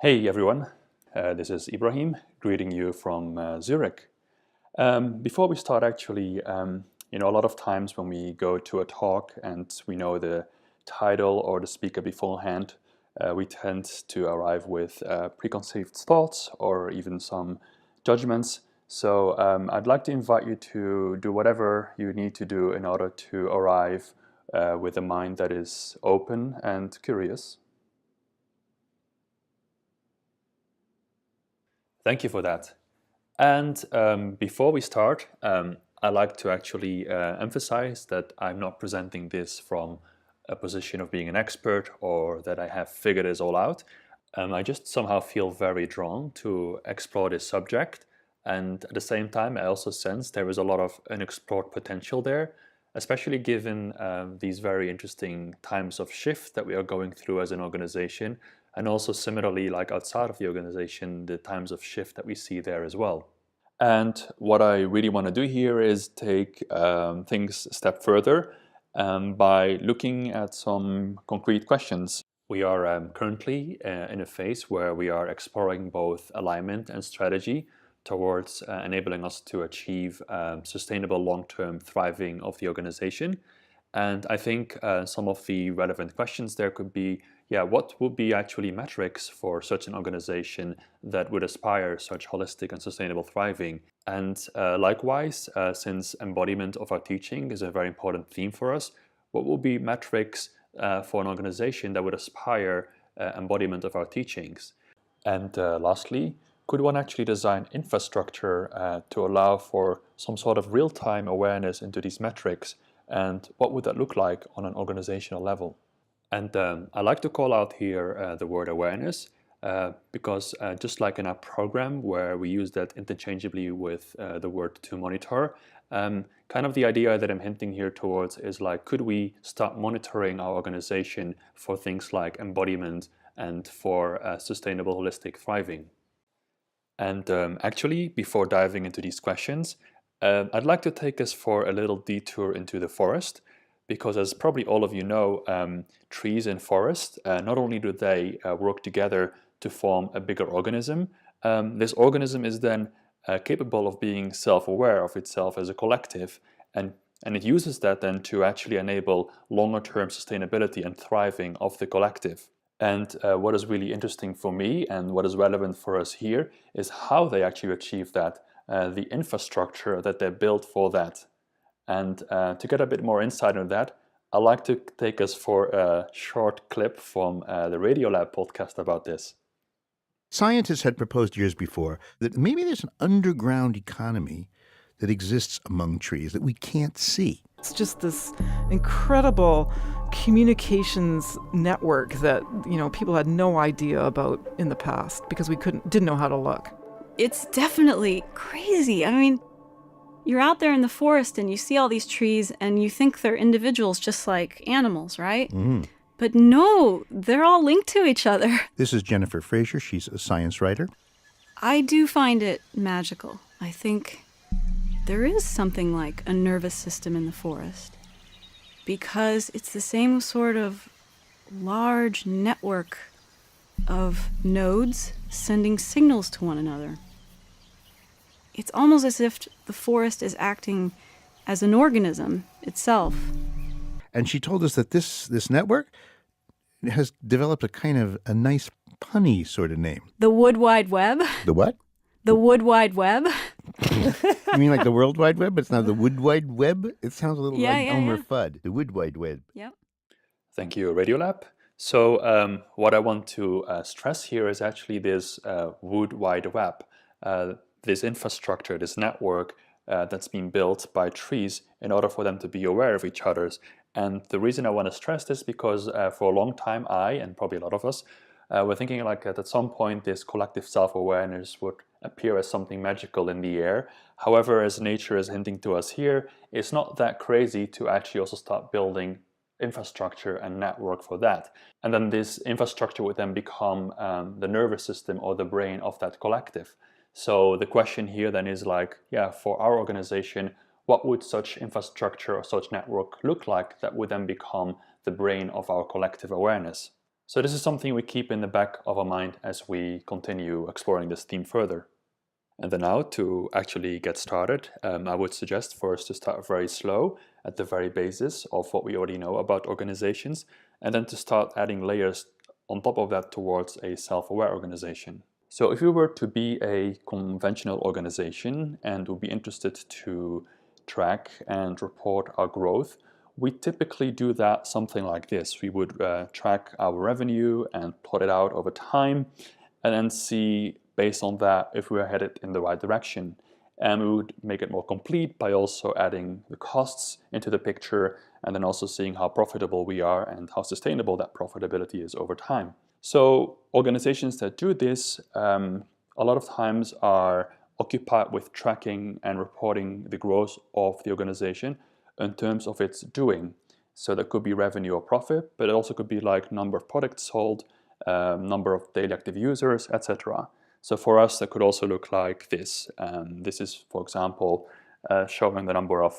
Hey everyone, this is Ibrahim greeting you from Zurich. Before we start, actually, a lot of times when we go to a talk and we know the title or the speaker beforehand, we tend to arrive with preconceived thoughts or even some judgments. So I'd like to invite you to do whatever you need to do in order to arrive with a mind that is open and curious. Thank you for that. And before we start, I like to actually emphasize that I'm not presenting this from a position of being an expert or that I have figured this all out. I just somehow feel very drawn to explore this subject. And at the same time, I also sense there is a lot of unexplored potential there, especially given these very interesting times of shift that we are going through as an organization. And also similarly, like outside of the organization, the times of shift that we see there as well. And what I really want to do here is take things a step further by looking at some concrete questions. We are currently in a phase where we are exploring both alignment and strategy towards enabling us to achieve sustainable long-term thriving of the organization. And I think some of the relevant questions there could be, what would be actually metrics for such an organization that would aspire such holistic and sustainable thriving? And likewise, since embodiment of our teaching is a very important theme for us, what would be metrics for an organization that would aspire embodiment of our teachings? And lastly, could one actually design infrastructure to allow for some sort of real-time awareness into these metrics? And what would that look like on an organizational level? And I like to call out here the word awareness because just like in our program where we use that interchangeably with the word to monitor, kind of the idea that I'm hinting here towards is like, could we start monitoring our organization for things like embodiment and for sustainable holistic thriving? And actually, before diving into these questions, I'd like to take us for a little detour into the forest, because as probably all of you know, trees in forest, not only do they work together to form a bigger organism, this organism is then capable of being self-aware of itself as a collective, and it uses that then to actually enable longer-term sustainability and thriving of the collective. And what is really interesting for me and what is relevant for us here is how they actually achieve that, the infrastructure that they built for that. And to get a bit more insight on that, I'd like to take us for a short clip from the Radiolab podcast about this. Scientists had proposed years before that maybe there's an underground economy that exists among trees that we can't see. It's just this incredible communications network that, people had no idea about in the past because we didn't know how to look. It's definitely crazy. I mean, you're out there in the forest and you see all these trees and you think they're individuals just like animals, right? Mm. But no, they're all linked to each other. This is Jennifer Fraser. She's a science writer. I do find it magical. I think there is something like a nervous system in the forest because it's the same sort of large network of nodes sending signals to one another. It's almost as if the forest is acting as an organism itself. And she told us that this network has developed a kind of a nice punny sort of name. The Wood Wide Web. The what? The Wood Wide Web. You mean like the World Wide Web? It's not the Wood Wide Web? It sounds a little like Elmer Fudd. The Wood Wide Web. Yep. Thank you, Radiolab. So what I want to stress here is actually this Wood Wide Web, this infrastructure, this network that's been built by trees in order for them to be aware of each other's. And the reason I want to stress this because for a long time I, and probably a lot of us, were thinking like that at some point this collective self-awareness would appear as something magical in the air. However, as nature is hinting to us here, it's not that crazy to actually also start building infrastructure and network for that. And then this infrastructure would then become the nervous system or the brain of that collective. So the question here then is like, for our organization, what would such infrastructure or such network look like that would then become the brain of our collective awareness? So this is something we keep in the back of our mind as we continue exploring this theme further. And then now, to actually get started, I would suggest for us to start very slow at the very basis of what we already know about organizations, and then to start adding layers on top of that towards a self-aware organization. So if we were to be a conventional organization and would be interested to track and report our growth, we typically do that something like this. We would track our revenue and plot it out over time, and then see, based on that, if we are headed in the right direction. And we would make it more complete by also adding the costs into the picture, and then also seeing how profitable we are and how sustainable that profitability is over time. So organizations that do this a lot of times are occupied with tracking and reporting the growth of the organization in terms of its doing. So that could be revenue or profit, but it also could be like number of products sold, number of daily active users, etc. So for us, that could also look like this. This is, for example, showing the number of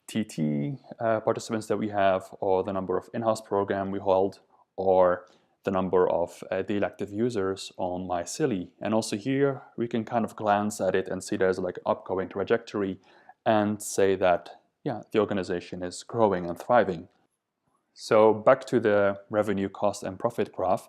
TT participants that we have, or the number of in-house program we hold, or the number of daily active users on MySilly. And also here, we can kind of glance at it and see there's like an upgoing trajectory and say that, yeah, the organization is growing and thriving. So back to the revenue, cost, and profit graph.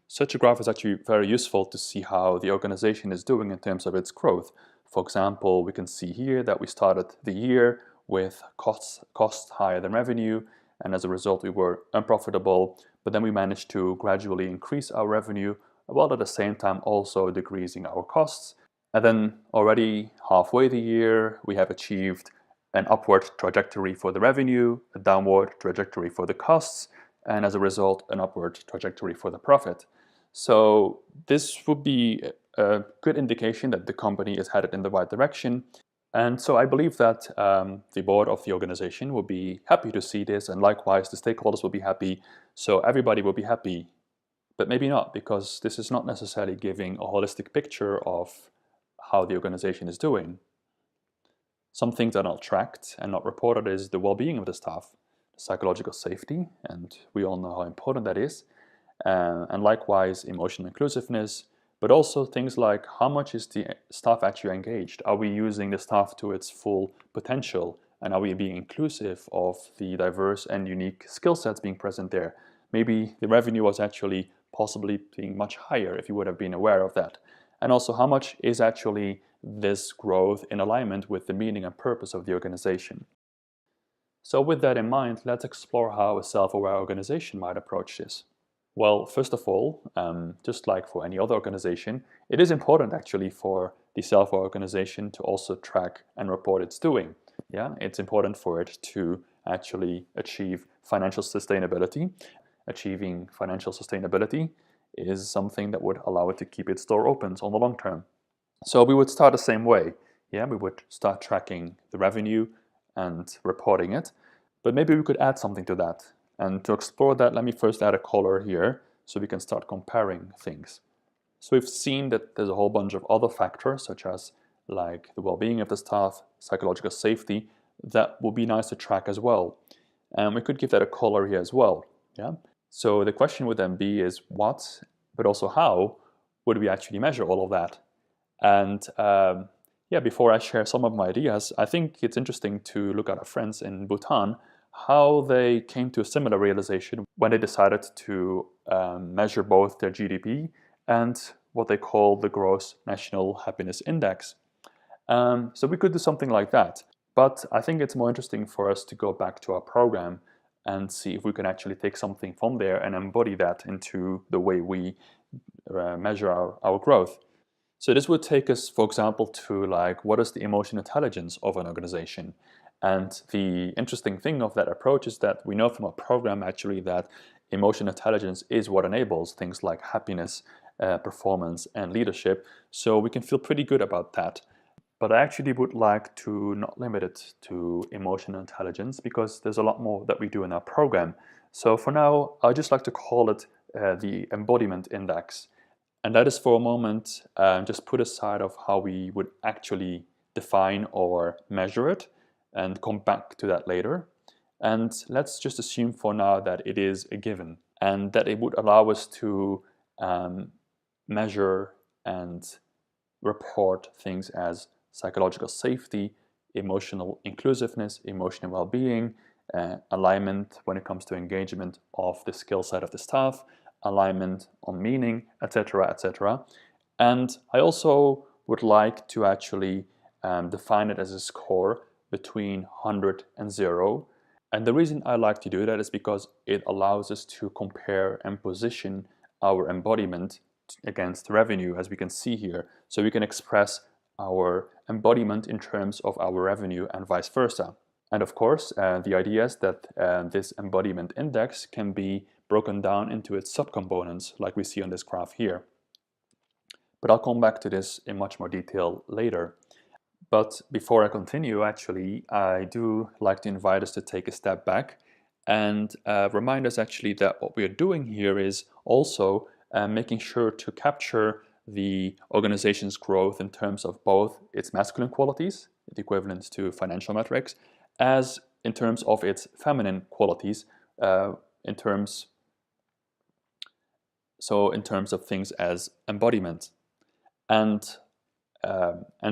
Such a graph is actually very useful to see how the organization is doing in terms of its growth. For example, we can see here that we started the year with costs higher than revenue, and as a result we were unprofitable, but then we managed to gradually increase our revenue, while at the same time also decreasing our costs. And then already halfway the year, we have achieved an upward trajectory for the revenue, a downward trajectory for the costs, and as a result, an upward trajectory for the profit. So this would be a good indication that the company is headed in the right direction. And so I believe that the board of the organization will be happy to see this, and likewise the stakeholders will be happy. So everybody will be happy, but maybe not, because this is not necessarily giving a holistic picture of how the organization is doing. Some things that are not tracked and not reported is the well-being of the staff, psychological safety, and we all know how important that is, and likewise emotional inclusiveness, but also things like how much is the staff actually engaged? Are we using the staff to its full potential? And are we being inclusive of the diverse and unique skill sets being present there? Maybe the revenue was actually possibly being much higher if you would have been aware of that. And also, how much is actually this growth in alignment with the meaning and purpose of the organization? So with that in mind, let's explore how a self-aware organization might approach this. Well, first of all, just like for any other organization, it is important actually for the self-aware organization to also track and report its doing. Yeah, it's important for it to actually achieve financial sustainability. Achieving financial sustainability is something that would allow it to keep its door open on the long term. So we would start the same way. Yeah, we would start tracking the revenue and reporting it, but maybe we could add something to that. And to explore that, let me first add a color here so we can start comparing things. So we've seen that there's a whole bunch of other factors, such as like the well-being of the staff, psychological safety, that would be nice to track as well. And we could give that a color here as well. Yeah. So the question would then be is what, but also how, would we actually measure all of that? And yeah, before I share some of my ideas, I think it's interesting to look at our friends in Bhutan, how they came to a similar realization when they decided to measure both their GDP and what they call the Gross National Happiness Index. So we could do something like that. But I think it's more interesting for us to go back to our program and see if we can actually take something from there and embody that into the way we measure our growth. So this would take us, for example, to like, what is the emotional intelligence of an organization? And the interesting thing of that approach is that we know from our program actually that emotional intelligence is what enables things like happiness, performance, and leadership. So we can feel pretty good about that. But I actually would like to not limit it to emotional intelligence, because there's a lot more that we do in our program. So for now, I'd just like to call it the embodiment index. And that is for a moment just put aside of how we would actually define or measure it, and come back to that later. And let's just assume for now that it is a given. and that it would allow us to measure and report things as psychological safety, emotional inclusiveness, emotional well-being, alignment when it comes to engagement of the skill set of the staff, alignment on meaning, etc., etc. And I also would like to actually define it as a score between 100 and 0. And the reason I like to do that is because it allows us to compare and position our embodiment against revenue, as we can see here. So we can express our embodiment in terms of our revenue and vice versa. And of course, the idea is that this embodiment index can be broken down into its subcomponents, like we see on this graph here. But I'll come back to this in much more detail later. But before I continue, actually, I do like to invite us to take a step back and remind us actually that what we are doing here is also making sure to capture the organization's growth in terms of both its masculine qualities, the equivalent to financial metrics, as in terms of its feminine qualities, in terms of things as embodiment. And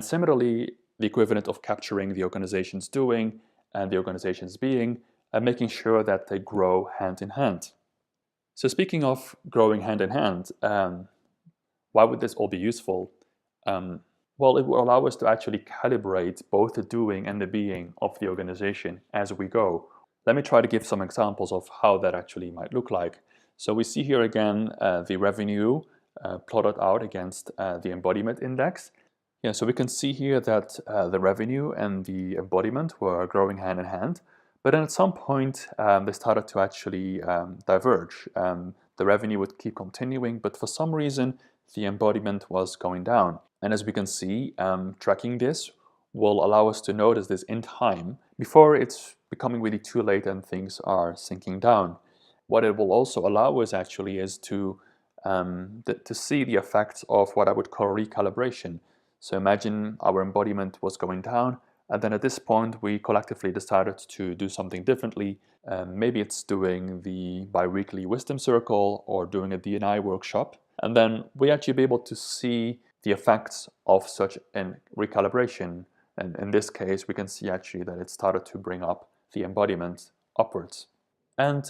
similarly, the equivalent of capturing the organization's doing and the organization's being, and making sure that they grow hand in hand. So speaking of growing hand in hand, why would this all be useful? Well, it will allow us to actually calibrate both the doing and the being of the organization as we go. Let me try to give some examples of how that actually might look like. So we see here again the revenue plotted out against the embodiment index. Yeah, so we can see here that the revenue and the embodiment were growing hand in hand, but then at some point they started to actually diverge. The revenue would keep continuing, but for some reason the embodiment was going down. And as we can see, tracking this will allow us to notice this in time before it's becoming really too late and things are sinking down. What it will also allow us actually is to see the effects of what I would call recalibration. So imagine our embodiment was going down, and then at this point we collectively decided to do something differently. Maybe it's doing the bi-weekly wisdom circle or doing a D&I workshop, and then we actually be able to see the effects of such a recalibration. And in this case, we can see actually that it started to bring up the embodiment upwards. And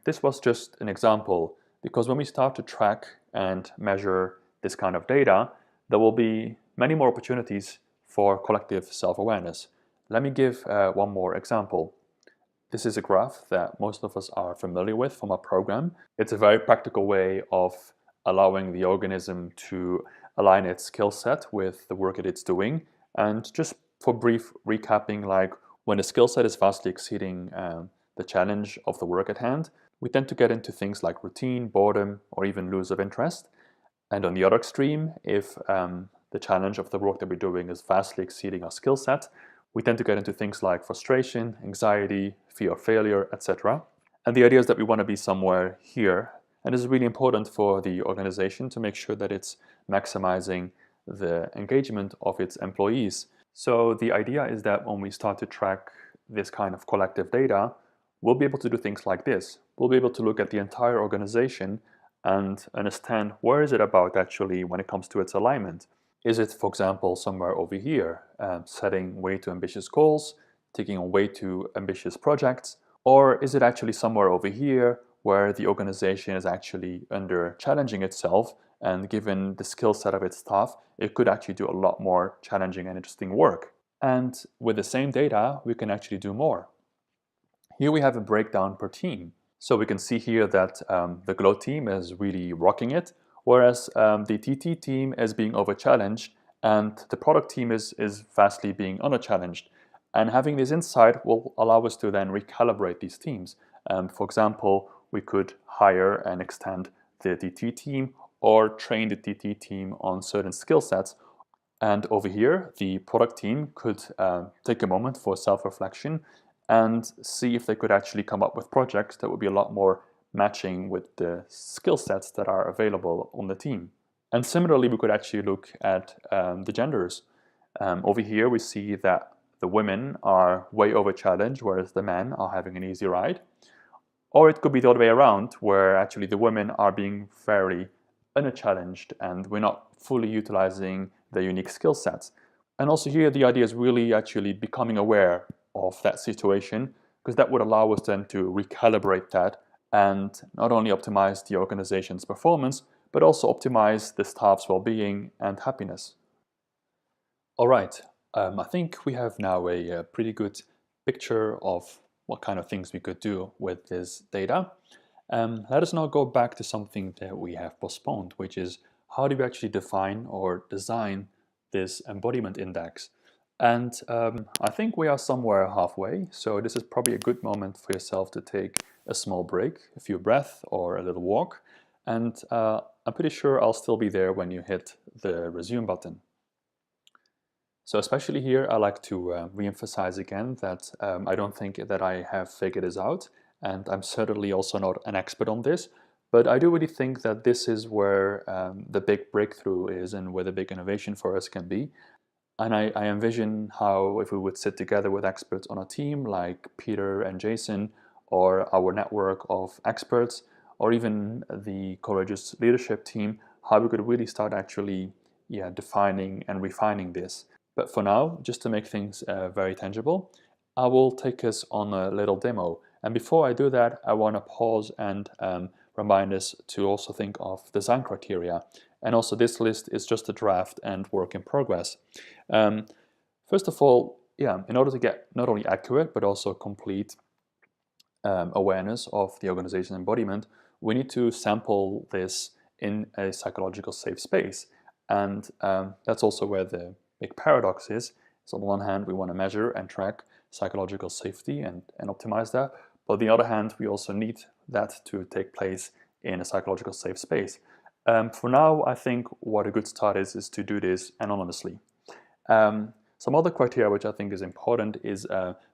this was just an example, because when we start to track and measure this kind of data, there will be many more opportunities for collective self-awareness. Let me give one more example. This is a graph that most of us are familiar with from our program. It's a very practical way of allowing the organism to align its skill set with the work that it's doing. And just for brief recapping, like when the skill set is vastly exceeding the challenge of the work at hand, we tend to get into things like routine, boredom, or even lose of interest. And on the other extreme, if the challenge of the work that we're doing is vastly exceeding our skill set, we tend to get into things like frustration, anxiety, fear of failure, etc. And the idea is that we want to be somewhere here. And this is really important for the organization to make sure that it's maximizing the engagement of its employees. So the idea is that when we start to track this kind of collective data, we'll be able to do things like this. We'll be able to look at the entire organization and understand where is it about actually when it comes to its alignment. Is it, for example, somewhere over here, setting way too ambitious goals, taking on way too ambitious projects? Or is it actually somewhere over here where the organization is actually under challenging itself, and given the skill set of its staff, it could actually do a lot more challenging and interesting work? And with the same data, we can actually do more. Here we have a breakdown per team. So we can see here that the Glow team is really rocking it, whereas the TT team is being over-challenged and the product team is vastly being under-challenged. And having this insight will allow us to then recalibrate these teams. For example, we could hire and extend the TT team or train the TT team on certain skill sets. And over here, the product team could take a moment for self-reflection and see if they could actually come up with projects that would be a lot more matching with the skill sets that are available on the team. And similarly, we could actually look at the genders. Over here, we see that the women are way over challenged, whereas the men are having an easy ride. Or it could be the other way around, where actually the women are being fairly unchallenged and we're not fully utilizing their unique skill sets. And also here the idea is really actually becoming aware of that situation, because that would allow us then to recalibrate that and not only optimize the organization's performance, but also optimize the staff's well-being and happiness. All right, I think we have now a pretty good picture of what kind of things we could do with this data. Let us now go back to something that we have postponed, which is how do we actually define or design this embodiment index? And I think we are somewhere halfway, so this is probably a good moment for yourself to take a small break, a few breaths or a little walk, and I'm pretty sure I'll still be there when you hit the resume button. So especially here, I like to re-emphasize again that I don't think that I have figured this out, and I'm certainly also not an expert on this, but I do really think that this is where the big breakthrough is and where the big innovation for us can be. And I envision how if we would sit together with experts on a team like Peter and Jason, or our network of experts, or even the Courageous Leadership team, how we could really start actually defining and refining this. But for now, just to make things very tangible, I will take us on a little demo. And before I do that, I want to pause and remind us to also think of design criteria. And also this list is just a draft and work in progress. First of all, in order to get not only accurate, but also complete awareness of the organization embodiment, we need to sample this in a psychological safe space. And that's also where the big paradox is. So on the one hand, we want to measure and track psychological safety and optimize that. But on the other hand, we also need that to take place in a psychological safe space. For now, I think what a good start is to do this anonymously. Some other criteria which I think is important is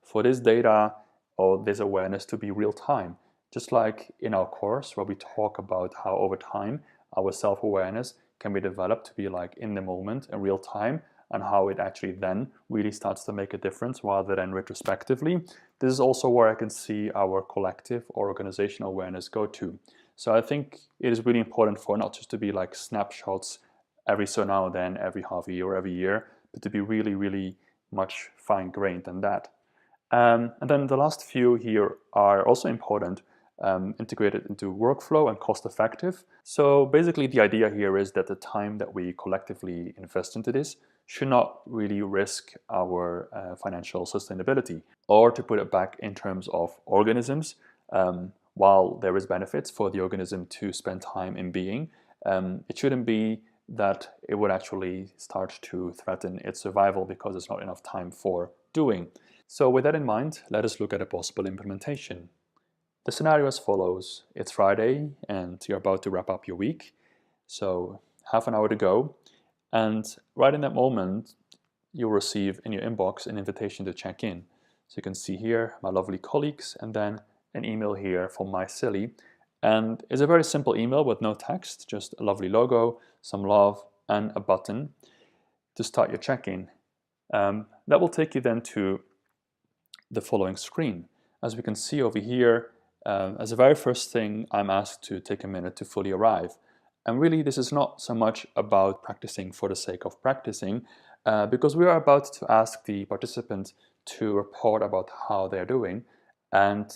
for this data or this awareness to be real time. Just like in our course where we talk about how over time our self-awareness can be developed to be like in the moment in real time, and how it actually then really starts to make a difference rather than retrospectively. This is also where I can see our collective or organizational awareness go to. So I think it is really important for not just to be like snapshots every so now and then, every half a year or every year, but to be really, really much fine-grained than that. And then the last few here are also important, integrated into workflow and cost-effective. So basically the idea here is that the time that we collectively invest into this should not really risk our financial sustainability. Or to put it back in terms of organisms, while there is benefits for the organism to spend time in being, it shouldn't be that it would actually start to threaten its survival because there's not enough time for doing. So with that in mind, let us look at a possible implementation. The scenario as follows. It's Friday and you're about to wrap up your week. So half an hour to go. And right in that moment, you'll receive in your inbox an invitation to check in. So you can see here my lovely colleagues and then an email here from MySilly. And it's a very simple email with no text, just a lovely logo, some love, and a button to start your check-in. That will take you then to the following screen. As we can see over here, as the very first thing, I'm asked to take a minute to fully arrive. And really, this is not so much about practicing for the sake of practicing, because we are about to ask the participant to report about how they're doing. And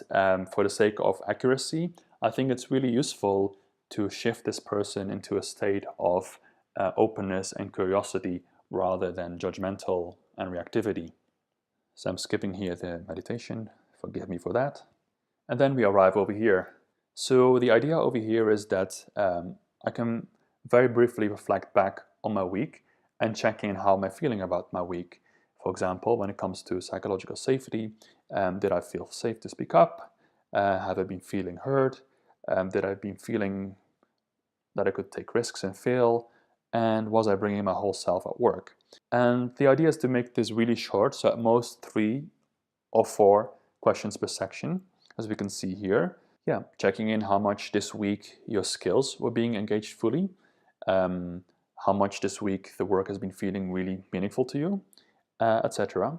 for the sake of accuracy, I think it's really useful to shift this person into a state of openness and curiosity rather than judgmental and reactivity. So I'm skipping here the meditation, forgive me for that. And then we arrive over here. So the idea over here is that I can very briefly reflect back on my week and check in how am I feeling about my week. For example, when it comes to psychological safety, did I feel safe to speak up? Have I been feeling heard? Did I been feeling that I could take risks and fail? And was I bringing my whole self at work? And the idea is to make this really short, so at most 3 or 4 questions per section, as we can see here. Checking in how much this week your skills were being engaged fully, how much this week the work has been feeling really meaningful to you, etc.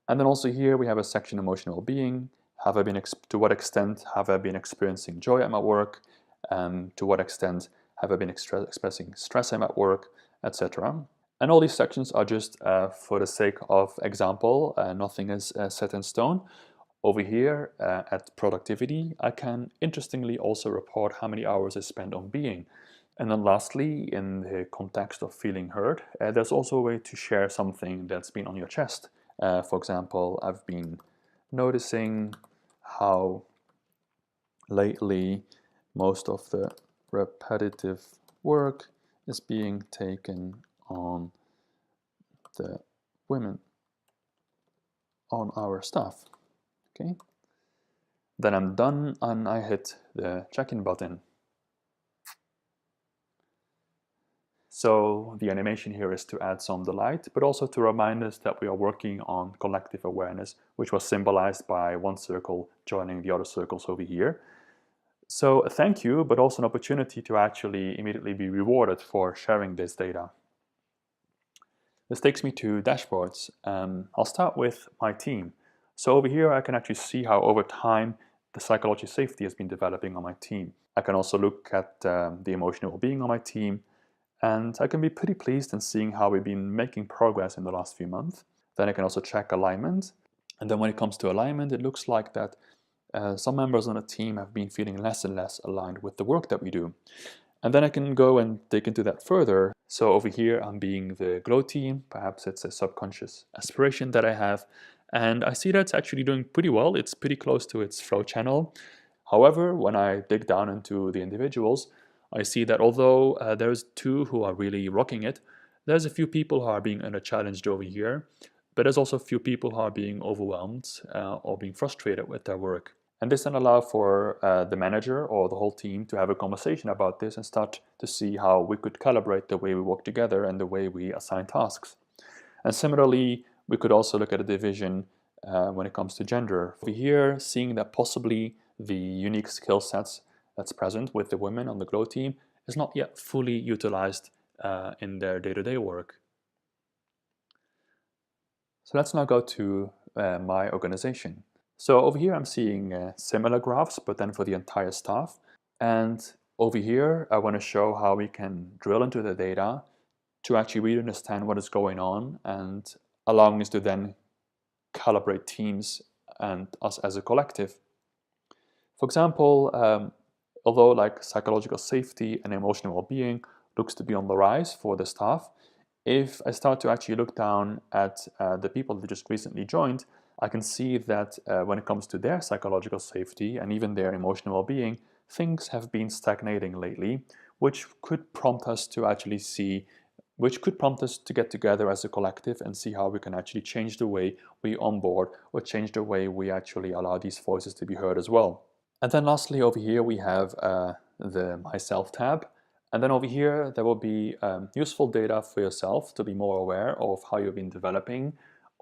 And then also here we have a section emotional well-being, To what extent have I been experiencing joy at my work? To what extent have I been expressing stress at my work, etc. And all these sections are just for the sake of example. Nothing is set in stone. Over here at productivity, I can interestingly also report how many hours I spent on being. And then lastly, in the context of feeling heard, there's also a way to share something that's been on your chest. For example, I've been noticing how lately most of the repetitive work is being taken on the women on our staff. Okay, then I'm done and I hit the check-in button. So the animation here is to add some delight, but also to remind us that we are working on collective awareness, which was symbolized by one circle joining the other circles over here. So a thank you, but also an opportunity to actually immediately be rewarded for sharing this data. This takes me to dashboards. I'll start with my team. So over here I can actually see how over time the psychological safety has been developing on my team. I can also look at the emotional well-being on my team, and I can be pretty pleased in seeing how we've been making progress in the last few months. Then I can also check alignment. And then when it comes to alignment, it looks like that some members on the team have been feeling less and less aligned with the work that we do. And then I can go and dig into that further. So over here I'm being the glow team. Perhaps it's a subconscious aspiration that I have. And I see that it's actually doing pretty well. It's pretty close to its flow channel. However, when I dig down into the individuals, I see that although there's 2 who are really rocking it, there's a few people who are being under-challenged over here, but there's also a few people who are being overwhelmed or being frustrated with their work. And this then allows for the manager or the whole team to have a conversation about this and start to see how we could calibrate the way we work together and the way we assign tasks. And similarly, we could also look at a division when it comes to gender. Over here, seeing that possibly the unique skill sets that's present with the women on the glow team is not yet fully utilized in their day-to-day work. So let's now go to my organization. So over here I'm seeing similar graphs, but then for the entire staff. And over here I want to show how we can drill into the data to actually really understand what is going on and allowing us to then calibrate teams and us as a collective. For example, although like psychological safety and emotional well-being looks to be on the rise for the staff, if I start to actually look down at the people that just recently joined, I can see that when it comes to their psychological safety and even their emotional well-being, things have been stagnating lately, which could prompt us to actually get together as a collective and see how we can actually change the way we onboard or change the way we actually allow these voices to be heard as well. And then lastly, over here we have the Myself tab. And then over here there will be useful data for yourself to be more aware of how you've been developing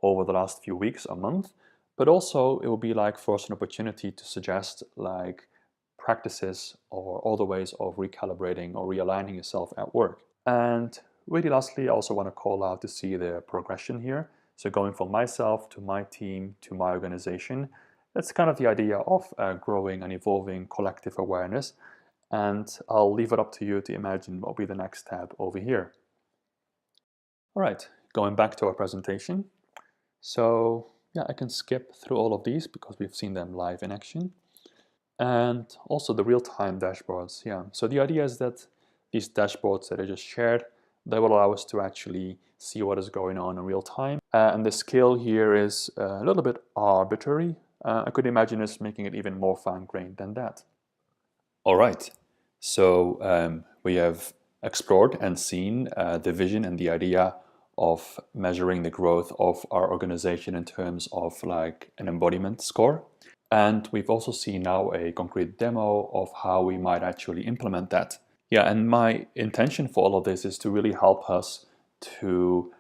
over the last few weeks or month. But also it will be like for us an opportunity to suggest like practices or other ways of recalibrating or realigning yourself at work. And really lastly, I also want to call out to see the progression here. So going from myself to my team to my organization, that's kind of the idea of growing and evolving collective awareness. And I'll leave it up to you to imagine what will be the next tab over here. All right, going back to our presentation. So yeah, I can skip through all of these because we've seen them live in action. And also the real-time dashboards, yeah. So the idea is that these dashboards that I just shared, they will allow us to actually see what is going on in real time. And the scale here is a little bit arbitrary. I could imagine us making it even more fine-grained than that. All right, so we have explored and seen the vision and the idea of measuring the growth of our organization in terms of like an embodiment score. And we've also seen now a concrete demo of how we might actually implement that. Yeah, and my intention for all of this is to really help us to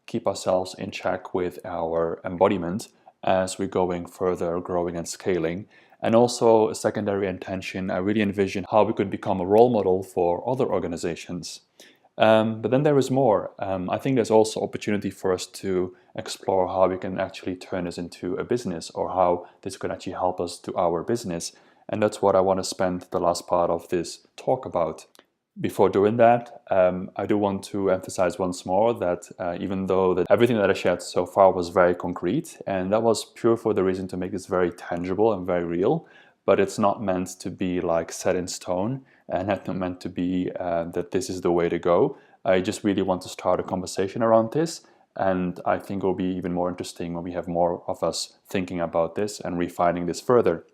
keep ourselves in check with our embodiment as we're going further, growing and scaling. And also a secondary intention, I really envision how we could become a role model for other organizations. But then there is more. I think there's also opportunity for us to explore how we can actually turn this into a business, or how this can actually help us to our business. And that's what I want to spend the last part of this talk about. Before doing that, I do want to emphasize once more that even though that everything that I shared so far was very concrete, and that was pure for the reason to make this very tangible and very real, but it's not meant to be like set in stone, and not meant to be that this is the way to go. I just really want to start a conversation around this, and I think it will be even more interesting when we have more of us thinking about this and refining this further.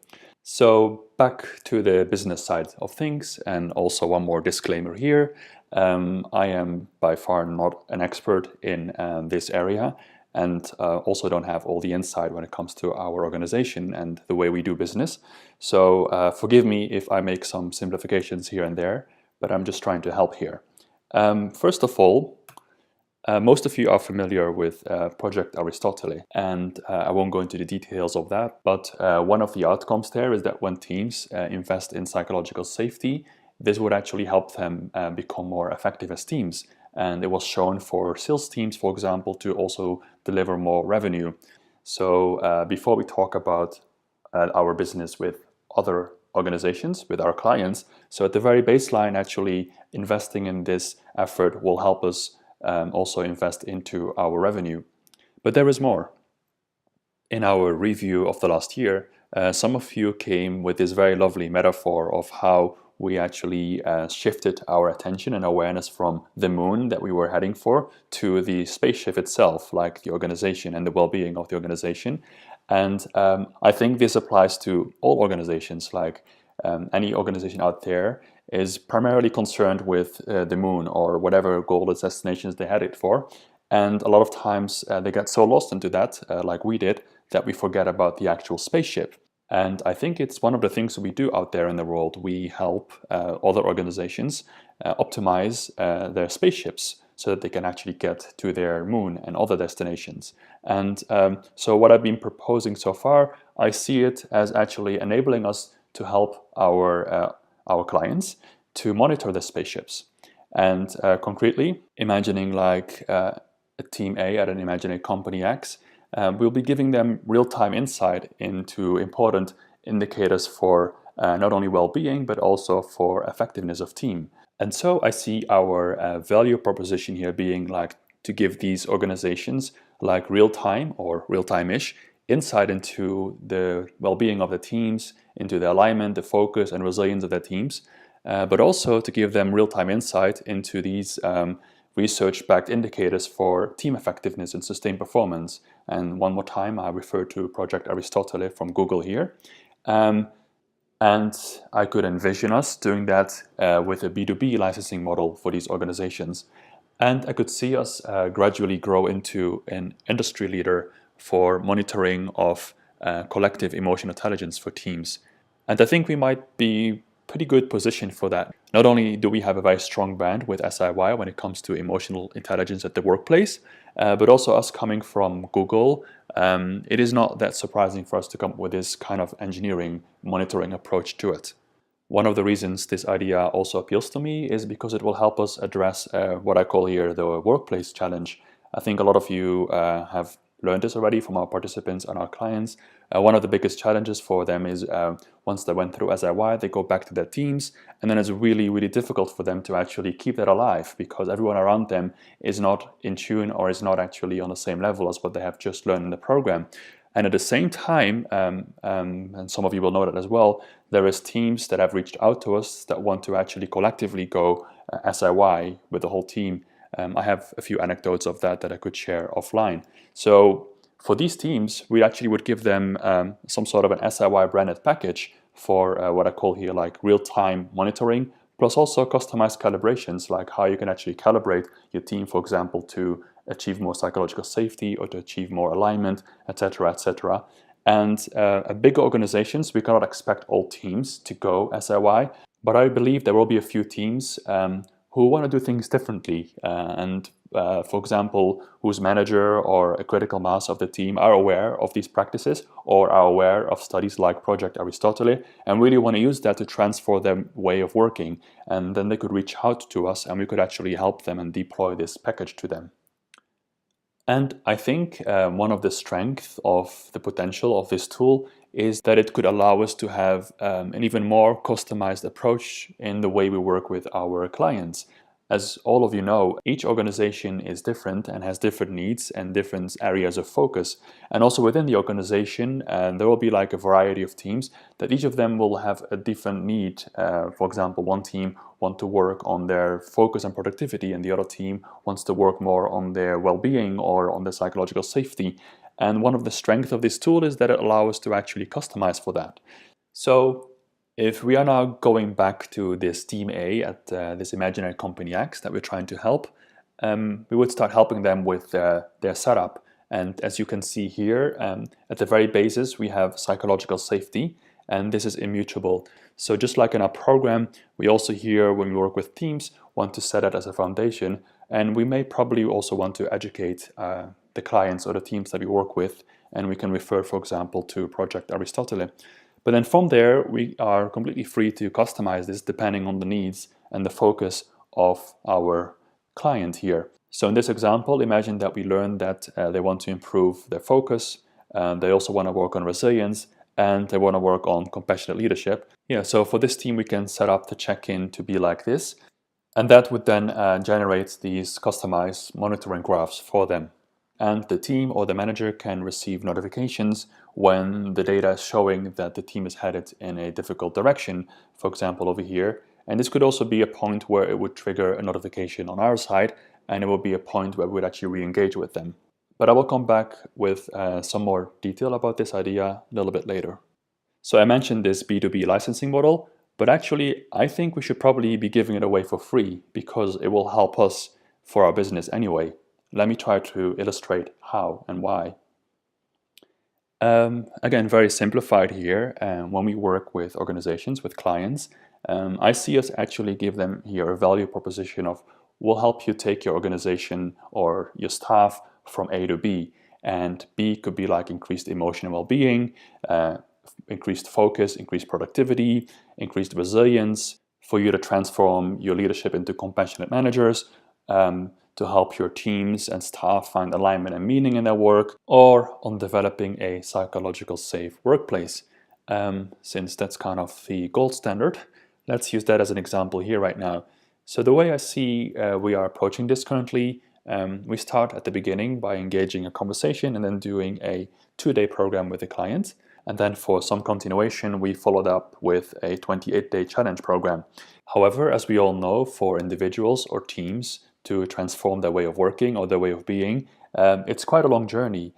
So back to the business side of things, and also one more disclaimer here. I am by far not an expert in this area, and also don't have all the insight when it comes to our organization and the way we do business. So forgive me if I make some simplifications here and there, but I'm just trying to help here. First of all, most of you are familiar with Project Aristotle, and I won't go into the details of that, but one of the outcomes there is that when teams invest in psychological safety, this would actually help them become more effective as teams. And it was shown for sales teams, for example, to also deliver more revenue. So before we talk about our business with other organizations, with our clients, so at the very baseline, actually investing in this effort will help us also invest into our revenue. But there is more. In our review of the last year, some of you came with this very lovely metaphor of how we actually shifted our attention and awareness from the moon that we were heading for to the spaceship itself, like the organization and the well-being of the organization. And I think this applies to all organizations. Like any organization out there is primarily concerned with the moon or whatever goal or destinations they had it for. And a lot of times they get so lost into that, like we did, that we forget about the actual spaceship. And I think it's one of the things we do out there in the world. We help other organizations optimize their spaceships so that they can actually get to their moon and other destinations. And so what I've been proposing so far, I see it as actually enabling us to help our clients to monitor the spaceships. And concretely, imagining like a team A at an imaginary company X, we'll be giving them real-time insight into important indicators for not only well-being, but also for effectiveness of team. And so I see our value proposition here being like to give these organizations like real-time or real-time-ish insight into the well-being of the teams, into the alignment, the focus and resilience of their teams, but also to give them real-time insight into these research-backed indicators for team effectiveness and sustained performance. And one more time, I refer to Project Aristotle from Google here. And I could envision us doing that with a B2B licensing model for these organizations. And I could see us gradually grow into an industry leader for monitoring of collective emotional intelligence for teams. And I think we might be pretty good position for that. Not only do we have a very strong brand with SIY when it comes to emotional intelligence at the workplace, but also us coming from Google, it is not that surprising for us to come up with this kind of engineering monitoring approach to it. One of the reasons this idea also appeals to me is because it will help us address what I call here the workplace challenge. I think a lot of you have learned this already from our participants and our clients. One of the biggest challenges for them is once they went through SIY, they go back to their teams, and then it's really, really difficult for them to actually keep that alive because everyone around them is not in tune or is not actually on the same level as what they have just learned in the program. And at the same time, and some of you will know that as well, there is teams that have reached out to us that want to actually collectively go SIY with the whole team. I have a few anecdotes of that I could share offline. So for these teams, we actually would give them some sort of an SIY branded package for what I call here like real-time monitoring, plus also customized calibrations, like how you can actually calibrate your team, for example, to achieve more psychological safety or to achieve more alignment, etc., etc. And at bigger organizations, we cannot expect all teams to go SIY, but I believe there will be a few teams who who want to do things differently for example, whose manager or a critical mass of the team are aware of these practices or are aware of studies like Project Aristotle and really want to use that to transform their way of working. And then they could reach out to us and we could actually help them and deploy this package to them. And I think one of the strengths of the potential of this tool is that it could allow us to have an even more customized approach in the way we work with our clients. As all of you know, each organization is different and has different needs and different areas of focus. And also within the organization, there will be like a variety of teams that each of them will have a different need. For example, one team wants to work on their focus and productivity, and the other team wants to work more on their well-being or on their psychological safety. And one of the strengths of this tool is that it allows us to actually customize for that. So if we are now going back to this Team A at this imaginary company X that we're trying to help, we would start helping them with their setup. And as you can see here, at the very basis, we have psychological safety, and this is immutable. So just like in our program, we also here, when we work with teams, want to set it as a foundation. And we may probably also want to educate the clients or the teams that we work with. And we can refer, for example, to Project Aristotle. But then from there, we are completely free to customize this depending on the needs and the focus of our client here. So in this example, imagine that we learn that they want to improve their focus, they also want to work on resilience, and they want to work on compassionate leadership. Yeah, so for this team, we can set up the check-in to be like this, and that would then generate these customized monitoring graphs for them. And the team or the manager can receive notifications when the data is showing that the team is headed in a difficult direction, for example over here. And this could also be a point where it would trigger a notification on our side, and it will be a point where we would actually re-engage with them. But I will come back with some more detail about this idea a little bit later. So I mentioned this B2B licensing model, but actually I think we should probably be giving it away for free because it will help us for our business anyway. Let me try to illustrate how and why. Again, very simplified here. When we work with organizations, with clients, I see us actually give them here a value proposition of we'll help you take your organization or your staff from A to B. And B could be like increased emotional well-being, increased focus, increased productivity, increased resilience, for you to transform your leadership into compassionate managers, to help your teams and staff find alignment and meaning in their work, or on developing a psychological safe workplace. Since that's kind of the gold standard, let's use that as an example here right now. So the way I see we are approaching this currently, we start at the beginning by engaging a conversation and then doing a 2-day program with the client. And then for some continuation, we followed up with a 28-day challenge program. However, as we all know, for individuals or teams to transform their way of working or their way of being, it's quite a long journey.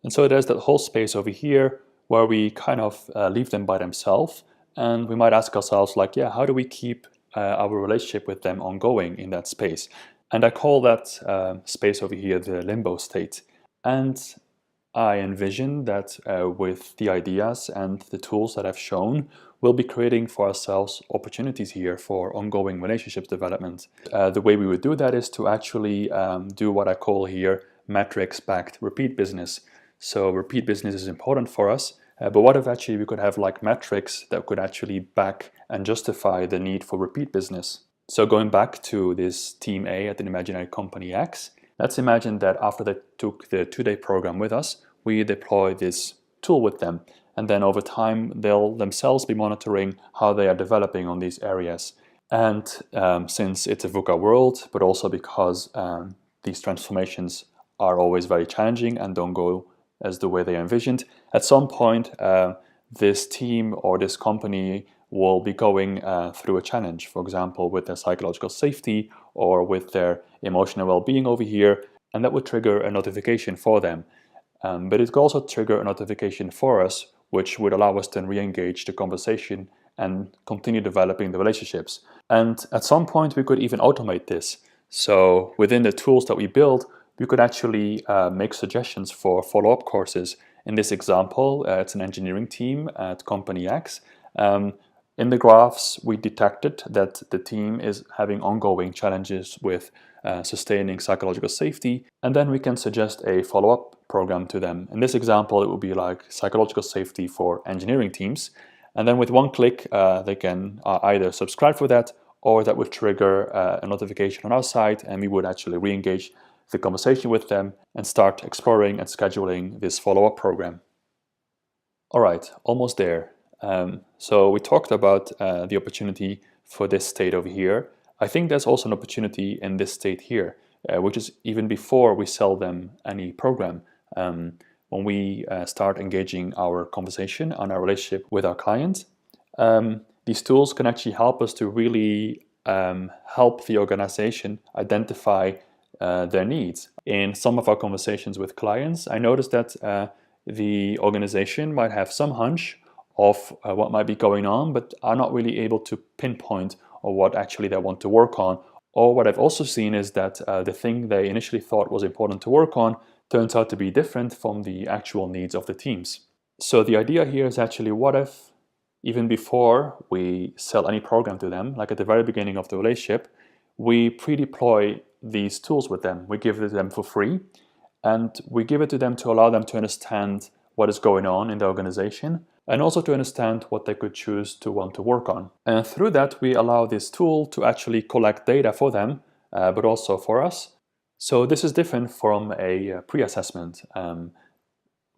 And so there's that whole space over here where we kind of leave them by themselves, and we might ask ourselves like, yeah, how do we keep our relationship with them ongoing in that space? And I call that space over here the limbo state. And I envision that with the ideas and the tools that I've shown, we'll be creating for ourselves opportunities here for ongoing relationships development. The way we would do that is to actually do what I call here metrics-backed repeat business. So repeat business is important for us, but what if actually we could have like metrics that could actually back and justify the need for repeat business? So going back to this Team A at an imaginary company X, let's imagine that after they took the 2-day program with us, we deploy this tool with them. And then over time, they'll themselves be monitoring how they are developing on these areas. And since it's a VUCA world, but also because these transformations are always very challenging and don't go as the way they envisioned, at some point, this team or this company will be going through a challenge, for example, with their psychological safety or with their emotional well-being over here, and that would trigger a notification for them. But it could also trigger a notification for us, which would allow us to re-engage the conversation and continue developing the relationships. And at some point, we could even automate this. So within the tools that we build, we could actually make suggestions for follow-up courses. In this example, it's an engineering team at Company X. In the graphs, we detected that the team is having ongoing challenges with sustaining psychological safety, and then we can suggest a follow-up program to them. In this example, it would be like psychological safety for engineering teams, and then with one click, they can either subscribe for that, or that would trigger a notification on our side, and we would actually re-engage the conversation with them and start exploring and scheduling this follow-up program. All right, almost there. So we talked about the opportunity for this state over here. I think there's also an opportunity in this state here, which is even before we sell them any program. When we start engaging our conversation on our relationship with our clients, these tools can actually help us to really help the organization identify their needs. In some of our conversations with clients, I noticed that the organization might have some hunch of what might be going on, but are not really able to pinpoint or what actually they want to work on. Or what I've also seen is that the thing they initially thought was important to work on turns out to be different from the actual needs of the teams. So the idea here is actually, what if even before we sell any program to them, like at the very beginning of the relationship, we pre-deploy these tools with them. We give it to them for free, and we give it to them to allow them to understand what is going on in the organization, and also to understand what they could choose to want to work on. And through that, we allow this tool to actually collect data for them, but also for us. So this is different from a pre-assessment.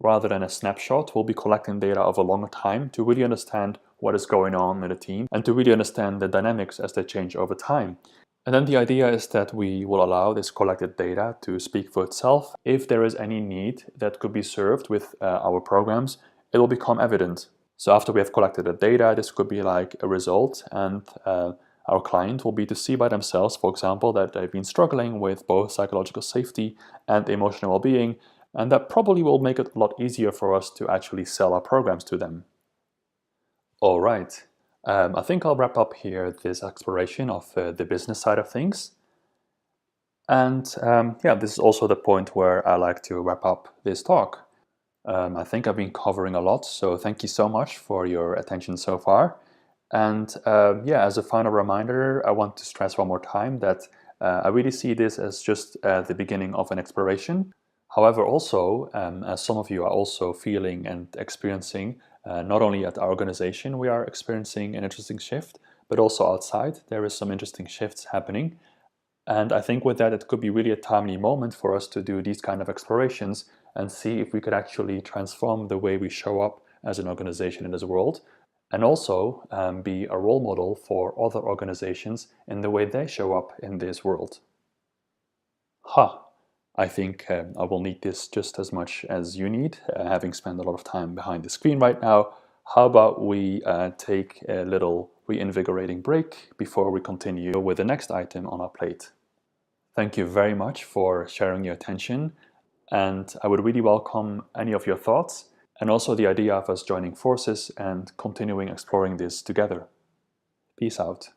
Rather than a snapshot, we'll be collecting data over a longer time to really understand what is going on in the team and to really understand the dynamics as they change over time. And then the idea is that we will allow this collected data to speak for itself. If there is any need that could be served with our programs, it will become evident. So after we have collected the data, this could be like a result, and our client will be to see by themselves, for example, that they've been struggling with both psychological safety and emotional well-being, and that probably will make it a lot easier for us to actually sell our programs to them. All right. I think I'll wrap up here this exploration of the business side of things. And yeah, this is also the point where I like to wrap up this talk. I think I've been covering a lot, so thank you so much for your attention so far. And yeah, as a final reminder, I want to stress one more time that I really see this as just the beginning of an exploration. However, also, as some of you are also feeling and experiencing, not only at our organization we are experiencing an interesting shift, but also outside there is some interesting shifts happening. And I think with that it could be really a timely moment for us to do these kind of explorations and see if we could actually transform the way we show up as an organization in this world, and also be a role model for other organizations in the way they show up in this world. I think I will need this just as much as you need, having spent a lot of time behind the screen right now. How about we take a little reinvigorating break before we continue with the next item on our plate. Thank you very much for sharing your attention, and I would really welcome any of your thoughts and also the idea of us joining forces and continuing exploring this together. Peace out.